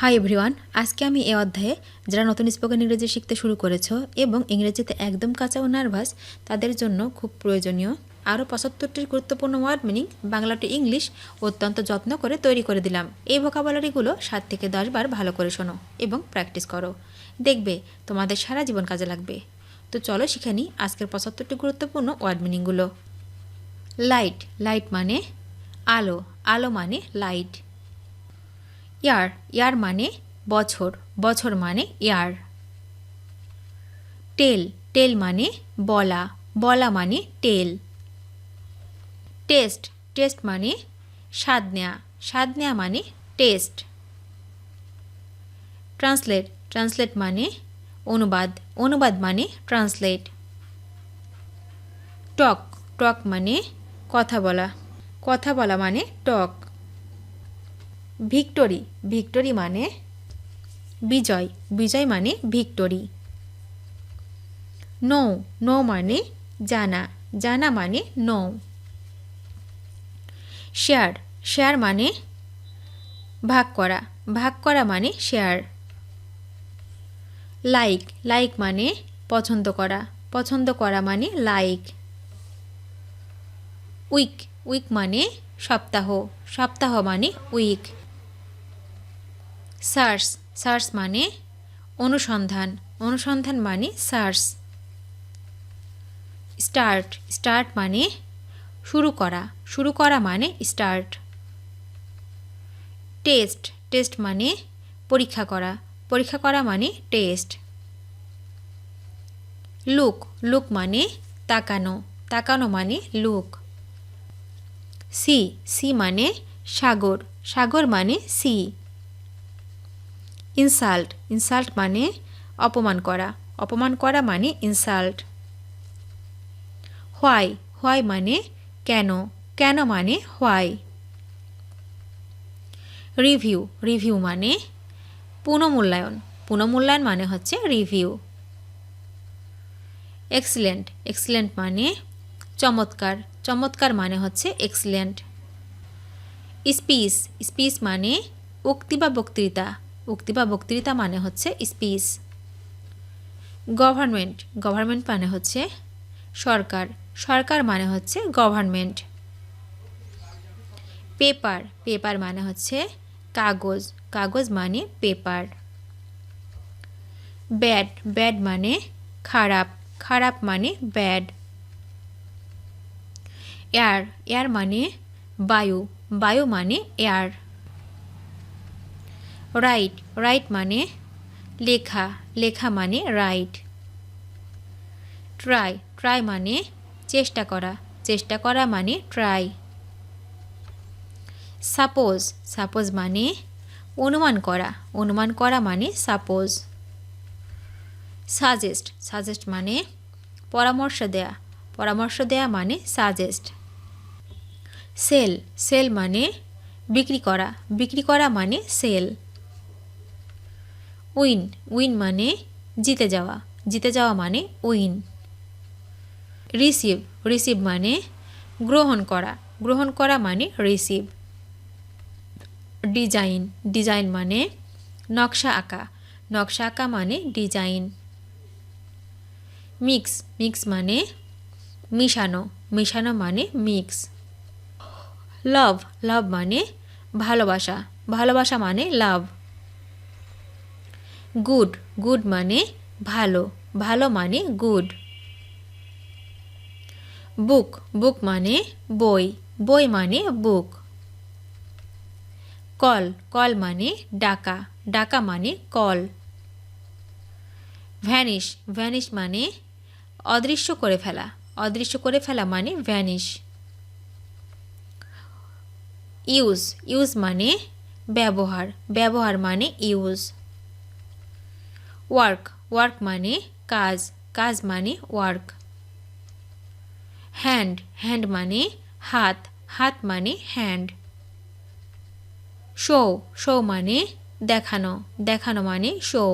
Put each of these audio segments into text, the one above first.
Hi everyone, আজকে আমি এই অধ্যায়ে যারা নতুন স্পোকেন ইংরেজি শিখতে শুরু করেছো এবং ইংরেজিতে একদম কাঁচা ও নার্ভাস তাদের জন্য খুব প্রয়োজনীয় আরও ৭৫টি গুরুত্বপূর্ণ word meaning Bangla to English অত্যন্ত যত্ন করে তৈরি করে দিলাম। এই ভোকাবুলারিগুলো ৭ থেকে ১০ বার ভালো করে শোনো এবং প্র্যাকটিস করো, দেখবে তোমাদের সারা জীবন কাজে লাগবে। তো চলো শিখে নিই আজকের ৭৫টি গুরুত্বপূর্ণ ওয়ার্ড মিনিংগুলো। লাইট, লাইট মানে আলো, আলো মানে লাইট। ইয়ার, ইয়ার মানে বছর, বছর মানে ইয়ার। টেল, টেল মানে বলা, বলা মানে টেল। টেস্ট, টেস্ট মানে স্বাদ নেয়া, স্বাদ নেয়া মানে টেস্ট। ট্রান্সলেট, ট্রান্সলেট মানে অনুবাদ, অনুবাদ মানে ট্রান্সলেট। টক, টক মানে কথা বলা, কথা বলা মানে টক। ভিক্টোরি, ভিক্টোরি মানে বিজয়, বিজয় মানে ভিক্টোরি। নো, নো মানে জানা, জানা মানে নো। শেয়ার, শেয়ার মানে ভাগ করা, ভাগ করা মানে শেয়ার। লাইক, লাইক মানে পছন্দ করা, পছন্দ করা মানে লাইক। উইক, উইক মানে সপ্তাহ, সপ্তাহ মানে উইক। সার্চ, সার্চ মানে অনুসন্ধান, অনুসন্ধান মানে সার্চ। স্টার্ট, স্টার্ট মানে শুরু করা, শুরু করা মানে স্টার্ট। টেস্ট, টেস্ট মানে পরীক্ষা করা, পরীক্ষা করা মানে টেস্ট। লুক, লুক মানে তাকানো, তাকানো মানে লুক। সি, সি মানে সাগর, সাগর মানে সি। ইনসাল্ট, ইনসাল্ট মানে অপমান করা, অপমান করা মানে ইনসাল্ট। হোয়াই, হোয়াই মানে কেন, কেন মানে হোয়াই। রিভিউ, রিভিউ মানে পুনঃমূল্যায়ন, পুনঃমূল্যায়ন মানে হচ্ছে রিভিউ। এক্সিলেন্ট, এক্সিলেন্ট মানে চমৎকার, চমৎকার মানে হচ্ছে এক্সিলেন্ট। স্পিচ, স্পিচ মানে উক্তি বা বক্তৃতা, উক্তি বা বক্তৃতা মানে হচ্ছে স্পিচ। গভর্নমেন্ট, গভর্নমেন্ট মানে হচ্ছে সরকার, সরকার মানে হচ্ছে গভর্নমেন্ট। পেপার, পেপার মানে হচ্ছে কাগজ, কাগজ মানে পেপার। ব্যাড, ব্যাড মানে খারাপ, খারাপ মানে ব্যাড। এয়ার, এয়ার মানে বায়ু, বায়ু মানে এয়ার। রাইট, রাইট মানে লেখা, লেখা মানে রাইট। ট্রাই, ট্রাই মানে চেষ্টা করা, চেষ্টা করা মানে ট্রাই। সাপোজ, সাপোজ মানে অনুমান করা, অনুমান করা মানে সাপোজ। সাজেস্ট, সাজেস্ট মানে পরামর্শ দেয়া, পরামর্শ দেয়া মানে সাজেস্ট। সেল, সেল মানে বিক্রি করা, বিক্রি করা মানে সেল। উইন, উইন মানে জিতে যাওয়া, জিতে যাওয়া মানে উইন। রিসিভ, রিসিভ মানে গ্রহণ করা, গ্রহণ করা মানে রিসিভ। ডিজাইন, ডিজাইন মানে নকশা আঁকা, নকশা আঁকা মানে ডিজাইন। মিক্স, মিক্স মানে মিশানো, মিশানো মানে মিক্স। লাভ, লাভ মানে ভালোবাসা, ভালোবাসা মানে লাভ। গুড, গুড মানে ভালো, ভালো মানে গুড। বুক, বুক মানে বই, বই মানে বুক। কল, কল মানে ডাকা, ডাকা মানে কল। ভ্যানিশ, ভ্যানিশ মানে অদৃশ্য করে ফেলা, অদৃশ্য করে ফেলা মানে ভ্যানিশ। ইউজ, ইউজ মানে ব্যবহার, ব্যবহার মানে ইউজ। ওয়ার্ক, ওয়ার্ক মানে কাজ, কাজ মানে ওয়ার্ক। হ্যান্ড, হ্যান্ড মানে হাত, হাত মানে হ্যান্ড। শো, শো মানে দেখানো, দেখানো মানে শো।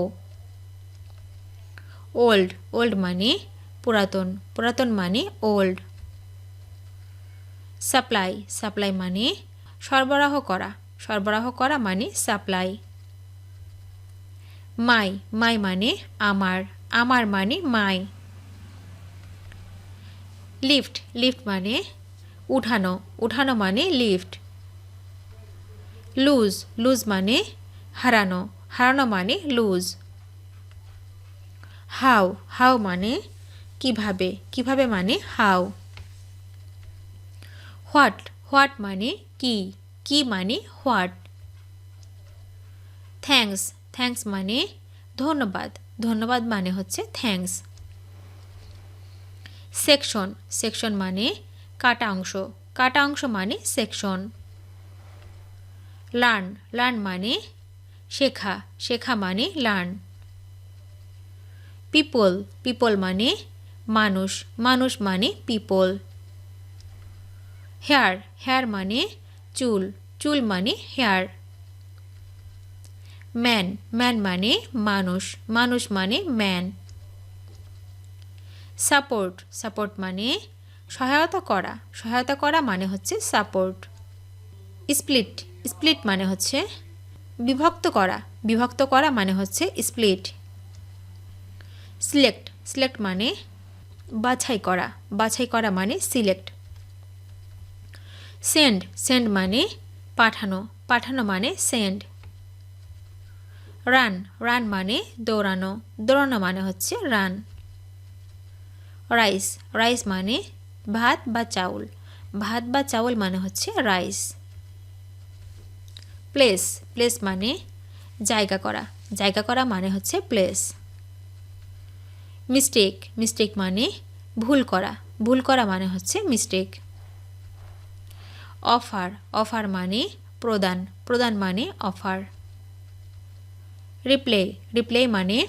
ওল্ড, ওল্ড মানে পুরাতন, পুরাতন মানে ওল্ড। সাপ্লাই, সাপ্লাই মানে সরবরাহ করা, সরবরাহ করা মানে সাপ্লাই। মাই মাই মানে আমার, আমার মানে মাই। লিফট লিফট মানে উঠানো, উঠানো মানে লিফট। লুজ লুজ মানে হারানো, হারানো মানে লুজ। হাউ হাউ মানে কিভাবে, কিভাবে মানে হাউ। হোয়াট হোয়াট মানে কি, কি মানে হোয়াট। থ্যাঙ্কস থ্যাঙ্কস মানে ধন্যবাদ, ধন্যবাদ মানে হচ্ছে থ্যাঙ্কস। সেকশন সেকশন মানে কাটা অংশ, কাটা অংশ মানে সেকশন। লার্ন লার্ন মানে শেখা, শেখা মানে লার্ন। পিপল পিপল মানে মানুষ, মানুষ মানে পিপল। হেয়ার হেয়ার মানে চুল, চুল মানে হেয়ার। ম্যান ম্যান মানে মানুষ, মানুষ মানে ম্যান। সাপোর্ট সাপোর্ট মানে সহায়তা করা, সহায়তা করা মানে হচ্ছে সাপোর্ট। স্প্লিট স্প্লিট মানে হচ্ছে বিভক্ত করা, বিভক্ত করা মানে হচ্ছে স্প্লিট। সিলেক্ট সিলেক্ট মানে বাছাই করা, বাছাই করা মানে সিলেক্ট। সেন্ড সেন্ড মানে পাঠানো, পাঠানো মানে সেন্ড। রান রান মানে দৌড়ানো, দৌড়ানো মানে হচ্ছে রান। রাইস রাইস মানে ভাত বা চাউল, ভাত বা চাউল মানে হচ্ছে রাইস। প্লেস প্লেস মানে জায়গা করা, জায়গা করা মানে হচ্ছে প্লেস। মিস্টেক মিস্টেক মানে ভুল করা, ভুল করা মানে হচ্ছে মিস্টেক। অফার অফার মানে প্রদান, প্রদান মানে অফার। রিপ্লাই রিপ্লাই মানে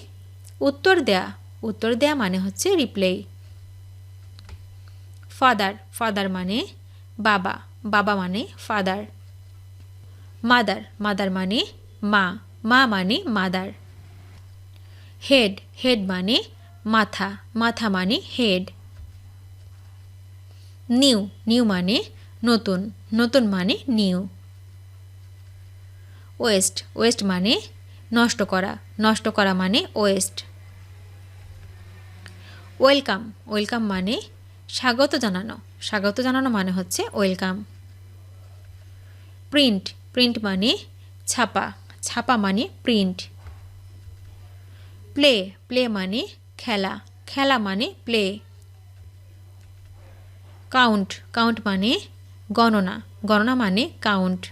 উত্তর দেয়া, উত্তর দেয়া মানে হচ্ছে রিপ্লাই। ফাদার ফাদার মানে বাবা, বাবা মানে ফাদার। মাদার মাদার মানে মা, মা মানে মাদার। হেড হেড মানে মাথা, মাথা মানে হেড। নিউ নিউ মানে নতুন, নতুন মানে নিউ। ওয়েস্ট ওয়েস্ট মানে নষ্ট করা, নষ্ট করা মানে ওয়েস্ট। ওয়েলকাম ওয়েলকাম মানে স্বাগত জানানো, স্বাগত জানানো মানে হচ্ছে ওয়েলকাম। প্রিন্ট প্রিন্ট মানে ছাপা, ছাপা মানে প্রিন্ট। প্লে প্লে মানে খেলা, খেলা মানে প্লে। কাউন্ট কাউন্ট মানে গণনা, গণনা মানে কাউন্ট।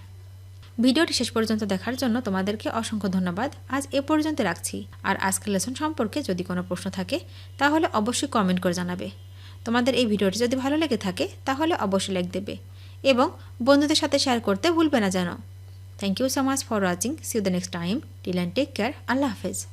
ভিডিওটি শেষ পর্যন্ত দেখার জন্য তোমাদেরকে অসংখ্য ধন্যবাদ। আজ এ পর্যন্ত রাখছি। আর আজকের লেসন সম্পর্কে যদি কোনো প্রশ্ন থাকে তাহলে অবশ্যই কমেন্ট করে জানাবে। তোমাদের এই ভিডিওটি যদি ভালো লেগে থাকে তাহলে অবশ্যই লাইক দেবে এবং বন্ধুদের সাথে শেয়ার করতে ভুলবে না যেন। Thank you so much for watching. See you the next time. Till and take care. আল্লাহ হাফেজ।